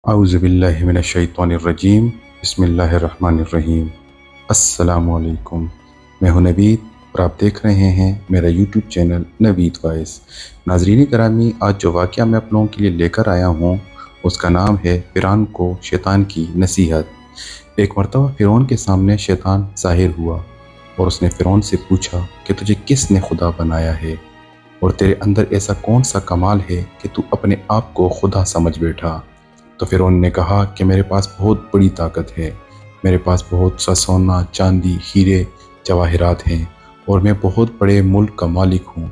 اعوذ باللہ من الشیطان الرجیم بسم اللہ الرحمن الرحیم۔ السلام علیکم، میں ہوں نوید اور آپ دیکھ رہے ہیں میرا یوٹیوب چینل نوید وائس۔ ناظرین کرامی، آج جو واقعہ میں آپ لوگوں کے لیے لے کر آیا ہوں اس کا نام ہے فرعون کو شیطان کی نصیحت۔ ایک مرتبہ فرعون کے سامنے شیطان ظاہر ہوا اور اس نے فرعون سے پوچھا کہ تجھے کس نے خدا بنایا ہے اور تیرے اندر ایسا کون سا کمال ہے کہ تو اپنے آپ کو خدا سمجھ بیٹھا؟ تو فرعون نے کہا کہ میرے پاس بہت بڑی طاقت ہے، میرے پاس بہت سا سونا، چاندی، ہیرے، جواہرات ہیں اور میں بہت بڑے ملک کا مالک ہوں۔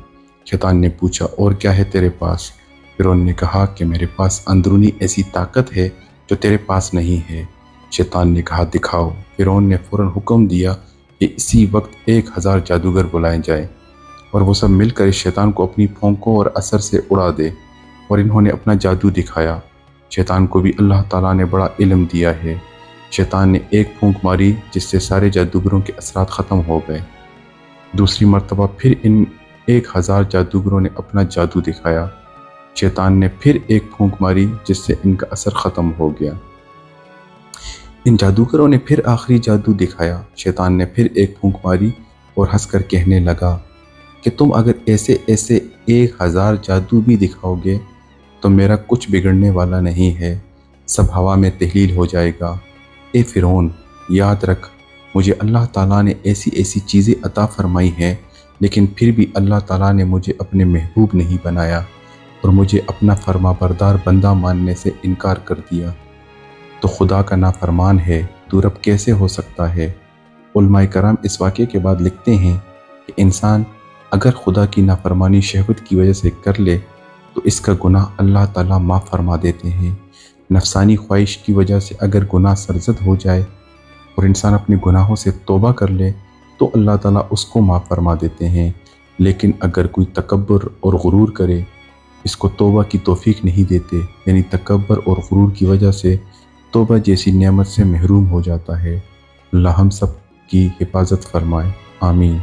شیطان نے پوچھا اور کیا ہے تیرے پاس؟ فرعون نے کہا کہ میرے پاس اندرونی ایسی طاقت ہے جو تیرے پاس نہیں ہے۔ شیطان نے کہا دکھاؤ۔ فرعون نے فوراً حکم دیا کہ اسی وقت 1000 جادوگر بلائے جائیں اور وہ سب مل کر اس شیطان کو اپنی پھونکوں اور اثر سے اڑا دے، اور انہوں نے اپنا جادو دکھایا۔ شیطان کو بھی اللہ تعالیٰ نے بڑا علم دیا ہے۔ شیطان نے ایک پھونک ماری جس سے سارے جادوگروں کے اثرات ختم ہو گئے۔ دوسری مرتبہ پھر ان 1000 جادوگروں نے اپنا جادو دکھایا۔ شیطان نے پھر ایک پھونک ماری جس سے ان کا اثر ختم ہو گیا۔ ان جادوگروں نے پھر آخری جادو دکھایا۔ شیطان نے پھر ایک پھونک ماری اور ہنس کر کہنے لگا کہ تم اگر ایسے 1000 جادو بھی دکھاؤ گے تو میرا کچھ بگڑنے والا نہیں ہے، سب ہوا میں تحلیل ہو جائے گا۔ اے فرعون، یاد رکھ، مجھے اللہ تعالیٰ نے ایسی چیزیں عطا فرمائی ہیں، لیکن پھر بھی اللہ تعالیٰ نے مجھے اپنے محبوب نہیں بنایا اور مجھے اپنا فرما بردار بندہ ماننے سے انکار کر دیا۔ تو خدا کا نافرمان ہے تو رب کیسے ہو سکتا ہے؟ علماء کرام اس واقعے کے بعد لکھتے ہیں کہ انسان اگر خدا کی نافرمانی شہوت کی وجہ سے کر لے تو اس کا گناہ اللہ تعالیٰ معاف فرما دیتے ہیں۔ نفسانی خواہش کی وجہ سے اگر گناہ سرزد ہو جائے اور انسان اپنے گناہوں سے توبہ کر لے تو اللہ تعالیٰ اس کو معاف فرما دیتے ہیں، لیکن اگر کوئی تکبر اور غرور کرے اس کو توبہ کی توفیق نہیں دیتے، یعنی تکبر اور غرور کی وجہ سے توبہ جیسی نعمت سے محروم ہو جاتا ہے۔ اللہ ہم سب کی حفاظت فرمائے، آمین۔